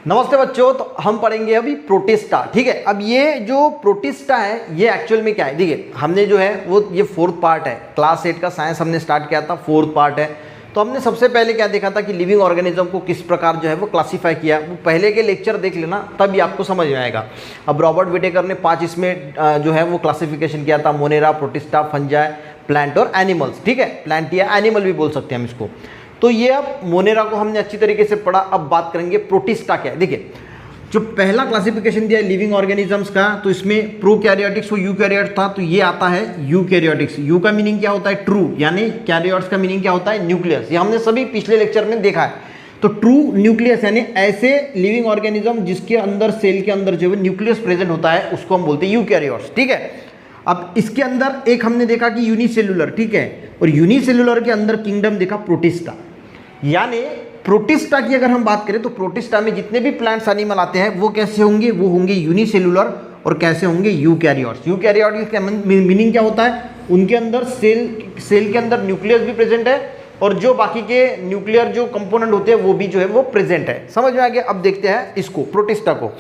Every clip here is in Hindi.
नमस्ते बच्चों, तो हम पढ़ेंगे अभी प्रोटिस्टा। ठीक है, अब ये जो प्रोटिस्टा है ये एक्चुअल में क्या है, देखिए हमने जो है वो ये फोर्थ पार्ट है, क्लास 8 का साइंस हमने स्टार्ट किया था, फोर्थ पार्ट है। तो हमने सबसे पहले क्या देखा था कि लिविंग ऑर्गेनिज्म को किस प्रकार जो है वो क्लासीफाई किया, वो पहले के लेक्चर देख लेना तभी आपको समझ में आएगा। अब रॉबर्ट विटेकर ने 5 इसमें जो है वो क्लासिफिकेशन किया था, मोनेरा, प्रोटिस्टा, फंजाई, प्लांट और एनिमल्स। ठीक है, प्लांट या एनिमल भी बोल सकते हैं हम इसको। तो ये अब मोनेरा को हमने अच्छी तरीके से पढ़ा। अब बात करेंगे प्रोटिस्टा क्या है। देखिए जो पहला क्लासिफिकेशन दिया है लिविंग ऑर्गेनिजम्स का, तो इसमें प्रोकैरियोटिक्स और यूकैरियोट्स था, तो ये आता है यूकैरियोटिक्स। यू का मीनिंग क्या होता है, ट्रू, यानी कैरियोट्स का मीनिंग क्या होता है, न्यूक्लियस। ये हमने सभी पिछले लेक्चर में देखा है। तो ट्रू न्यूक्लियस यानी ऐसे लिविंग ऑर्गेनिज्म जिसके अंदर सेल के अंदर जो है न्यूक्लियस प्रेजेंट होता है उसको हम बोलते हैं यूकैरियोट्स। ठीक है, अब इसके अंदर एक हमने देखा कि यूनिसेल्युलर, ठीक है, और यूनिसेल्युलर के अंदर किंगडम देखा प्रोटिस्टा। यानी प्रोटिस्टा की अगर हम बात करें तो प्रोटिस्टा में जितने भी प्लांट्स एनिमल आते हैं वो कैसे होंगे, वो होंगे यूनिसेल्युलर और कैसे होंगे, यूकैरियोट्स। यूकैरियोट्स का मीनिंग क्या होता है, उनके अंदर सेल के अंदर न्यूक्लियस भी प्रेजेंट है और जो बाकी के न्यूक्लियर जो कंपोनेंट होते हैं वो भी जो है वो प्रेजेंट है। समझ में आ गया। अब देखते हैं इसको प्रोटिस्टा को।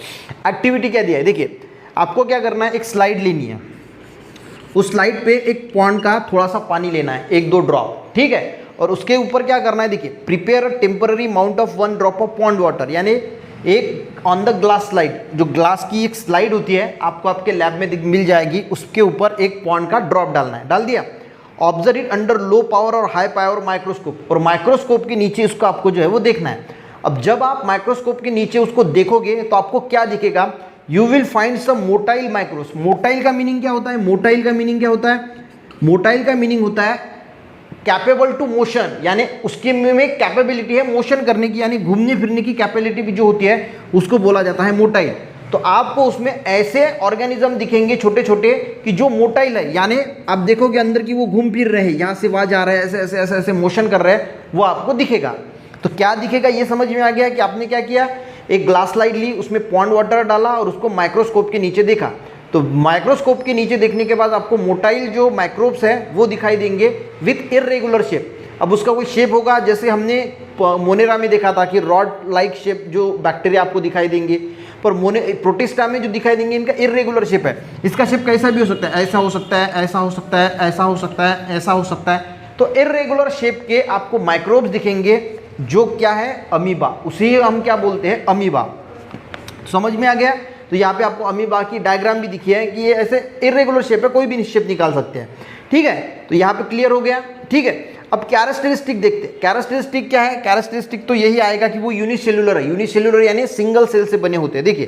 एक्टिविटी क्या दिया है, देखिए आपको क्या करना है, एक स्लाइड लेनी है, उस स्लाइड पे एक पॉन्ड का थोड़ा सा पानी लेना है, 1-2 ड्रॉप। ठीक है, और उसके ऊपर क्या करना है, देखिए prepare a temporary mount of 1 drop of pond water, यानी एक ऑन द ग्लास स्लाइड, जो ग्लास की एक स्लाइड होती है आपको आपके लैब में मिल जाएगी, उसके ऊपर एक पॉन्ड का ड्रॉप डालना है। डाल दिया। Observe it under low power और हाई पावर माइक्रोस्कोप, और माइक्रोस्कोप के नीचे उसको आपको जो है वो देखना है। अब जब आप माइक्रोस्कोप के नीचे उसको देखोगे तो आपको क्या दिखेगा, you will find some motile microbes. Motile का मीनिंग क्या होता है, मोटाइल का मीनिंग क्या होता है, मोटाइल का मीनिंग होता है कैपेबल टू मोशन, यानी उसके में कैपेबिलिटी है मोशन करने की, यानी घूमने फिरने की कैपेबिलिटी भी जो होती है उसको बोला जाता है मोटाइल। तो आपको उसमें ऐसे ऑर्गेनिज्म दिखेंगे छोटे छोटे कि जो मोटाइल है, यानी आप देखोगे अंदर की वो घूम फिर रहे हैं, यहाँ से वहाँ जा रहे हैं, ऐसे ऐसे ऐसे ऐसे मोशन कर रहे हैं, वो आपको दिखेगा। तो क्या दिखेगा ये समझ में आ गया कि आपने क्या किया, एक ग्लास स्लाइड ली, उसमें पॉन्ड वाटर डाला और उसको माइक्रोस्कोप के नीचे देखा। तो माइक्रोस्कोप के नीचे देखने के बाद आपको मोटाइल जो माइक्रोब्स है वो दिखाई देंगे विथ इररेगुलर शेप। अब उसका कोई शेप होगा, जैसे हमने मोनेरा में देखा था कि रॉड लाइक शेप जो बैक्टीरिया आपको दिखाई देंगे, पर प्रोटिस्टा में जो दिखाई देंगे इनका इररेगुलर शेप है। इसका शेप कैसा भी हो सकता है, ऐसा हो सकता है, ऐसा हो सकता है, ऐसा हो सकता है, ऐसा हो सकता है। तो इररेगुलर शेप के आपको माइक्रोब्स दिखेंगे जो क्या है, अमीबा। उसी हम क्या बोलते हैं, अमीबा। समझ में आ गया। तो यहाँ पे आपको अमीबा की डायग्राम भी दिखी है कि ये ऐसे इरेगुलर शेप है, कोई भी शेप निकाल सकते हैं। ठीक है, तो यहाँ पे क्लियर हो गया। ठीक है, अब कैरेक्टरिस्टिक देखते हैं। कैरेक्टरिस्टिक क्या है, कैरेक्टरिस्टिक तो यही आएगा कि वो यूनिसेल्युलर है। यूनिसेल्युलर यानी सिंगल सेल से बने होते हैं। देखिए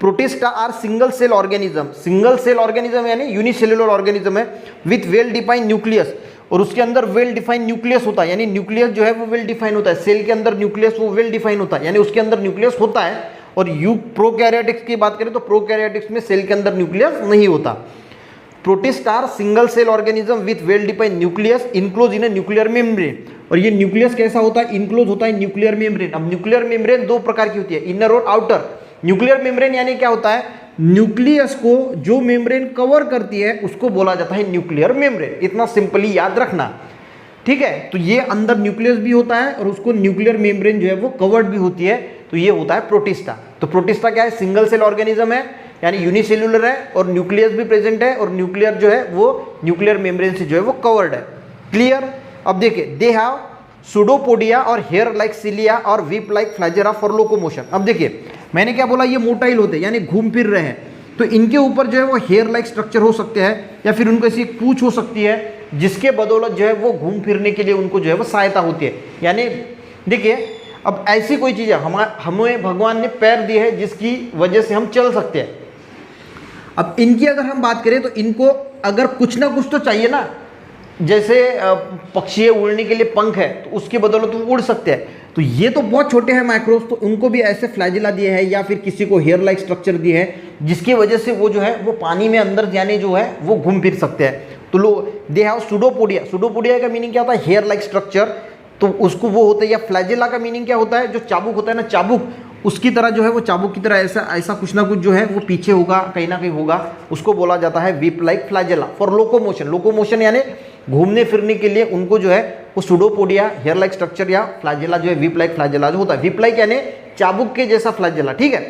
protista are single cell organism, single cell organism यानी यूनिसेल्युलर ऑर्गेनिज्म है विथ वेल डिफाइंड न्यूक्लियस, और उसके अंदर वेल डिफाइंड न्यूक्लियस होता है, यानी न्यूक्लियस जो है वो वेल डिफाइन होता है। सेल के अंदर न्यूक्लियस वो वेल डिफाइन होता है, यानी उसके अंदर न्यूक्लियस होता है। और प्रोकैरियोटिक्स की बात करें तो प्रोकैरियोटिक्स में सेल के अंदर न्यूक्लियस नहीं होता। Protista are single cell organism with well defined nucleus enclose in a nuclear membrane. और ये न्यूक्लियस कैसा होता है, इनक्लोज होता है न्यूक्लियर मेम्ब्रेन। अब न्यूक्लियर मेम्ब्रेन 2 प्रकार की होती है, इनर और आउटर। न्यूक्लियर मेम्ब्रेन यानी क्या होता है, न्यूक्लियस को जो मेम्ब्रेन कवर करती है उसको बोला जाता है न्यूक्लियर मेम्ब्रेन। इतना सिंपली याद रखना। ठीक है, तो ये अंदर न्यूक्लियस भी होता है और उसको न्यूक्लियर मेम्ब्रेन जो है वो कवर्ड भी होती है, तो ये होता है प्रोटिस्टा। तो प्रोटिस्टा क्या है, सिंगल सेल ऑर्गेनिज्म है, यानी यूनिसेल्युलर है और न्यूक्लियस भी प्रेजेंट है, और न्यूक्लियर जो है वो न्यूक्लियर मेम्ब्रेन से जो है वो कवर्ड है। क्लियर। अब देखिए दे हैव सुडोपोडिया और हेयर लाइक सिलिया और weep like flagella for locomotion. अब देखिए मैंने क्या बोला, ये मोटाइल होते हैं यानी घूम फिर रहे हैं, तो इनके ऊपर जो है वो हेयर लाइक स्ट्रक्चर हो सकते हैं, या फिर उनको ऐसी पूंछ हो सकती है जिसके बदौलत जो है वो घूम फिरने के लिए उनको जो है वो सहायता होती है। यानी देखिए अब ऐसी कोई चीज़ है, हमें भगवान ने पैर दिए हैं जिसकी वजह से हम चल सकते हैं। अब इनकी अगर हम बात करें तो इनको अगर कुछ ना कुछ तो चाहिए ना, जैसे पक्षी उड़ने के लिए पंख है तो उसकी बदौलत वो उड़ सकते हैं। तो ये तो बहुत छोटे हैं माइक्रोब्स, तो उनको भी ऐसे फ्लैजिला दिए हैं या फिर किसी को हेयर लाइक स्ट्रक्चर दिए हैं जिसकी वजह से वो जो है वो पानी में अंदर जाने जो है वो घूम फिर सकते हैं। तो दे हैव सुडोपोडिया। सुडोपोडिया का मीनिंग क्या होता है, हेयर लाइक स्ट्रक्चर, तो उसको वो होता है। या फ्लैजिला का मीनिंग क्या होता है, जो चाबुक होता है ना, चाबुक, उसकी तरह जो है वो चाबुक की तरह ऐसा ऐसा कुछ ना कुछ जो है वो पीछे होगा, कहीं ना कहीं होगा, उसको बोला जाता है weep like flagella for locomotion. Locomotion यानी घूमने फिरने के लिए उनको जो है वो सुडोपोडिया, हेयर लाइक स्ट्रक्चर या फ्लैजिला जो है वीप लाइक फ्लैजिला जो होता है। वीप लाइक यानी चाबुक के जैसा फ्लैजेला, ठीक है।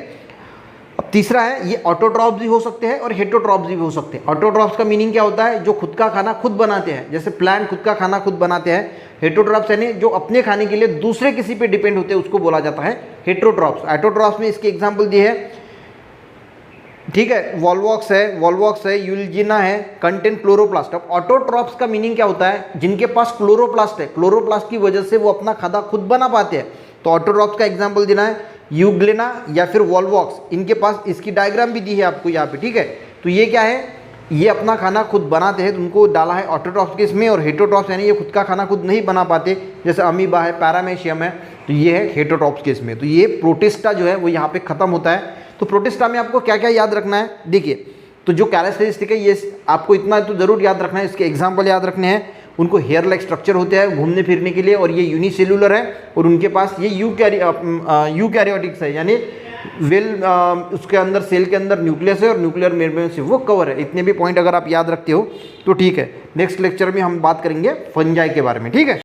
अब तीसरा है, ये ऑटोट्रॉप्स भी हो सकते हैं और हेटरोट्रॉप्स भी हो सकते हैं। ऑटोट्रॉप्स का मीनिंग क्या होता है, जो खुद का खाना खुद बनाते हैं, जैसे प्लांट खुद का खाना खुद बनाते हैं। हेटरोट्रॉप्स यानी जो अपने खाने के लिए दूसरे किसी पे डिपेंड होते हैं, उसको बोला जाता है हेटरोट्रॉप्स। ऑटोट्रॉप्स में इसके एग्जाम्पल दिए है, ठीक है, वॉल्वॉक्स है, यूल्जिना है, कंटेन क्लोरोप्लास्ट। अब ऑटोट्रॉप्स का मीनिंग क्या होता है, जिनके पास क्लोरोप्लास्ट है, क्लोरोप्लास्ट की वजह से वो अपना खाना खुद बना पाते हैं। तो ऑटोट्रॉप्स का एग्जाम्पल देना है यूग्लेना या फिर वॉल्वॉक्स, इनके पास इसकी डायग्राम भी दी है आपको यहाँ पे, ठीक है। तो ये क्या है, ये अपना खाना खुद बनाते हैं, तो उनको डाला है ऑटोट्रॉप्स के इसमें। और हेटरोट्रॉप्स यानी ये खुद का खाना खुद नहीं बना पाते, जैसे अमीबा है, पैरामेशियम है, तो ये है हेटरोट्रॉप्स के इसमें। तो ये प्रोटिस्टा जो है वो यहाँ पे खत्म होता है। तो प्रोटिस्टा में आपको क्या क्या याद रखना है, देखिए, तो जो कैरेक्टरिस्टिक है ये आपको इतना तो जरूर याद रखना है, इसके एग्जाम्पल याद रखने हैं। उनको हेयर लाइक स्ट्रक्चर होते हैं घूमने फिरने के लिए, और ये यूनिसेल्युलर है, और उनके पास ये यूकैरियोटिक्स है, यानी उसके अंदर सेल के अंदर न्यूक्लियस है और न्यूक्लियर मेम्ब्रेन से वो कवर है। इतने भी पॉइंट अगर आप याद रखते हो तो ठीक है। नेक्स्ट लेक्चर में हम बात करेंगे फंजाई के बारे में, ठीक है।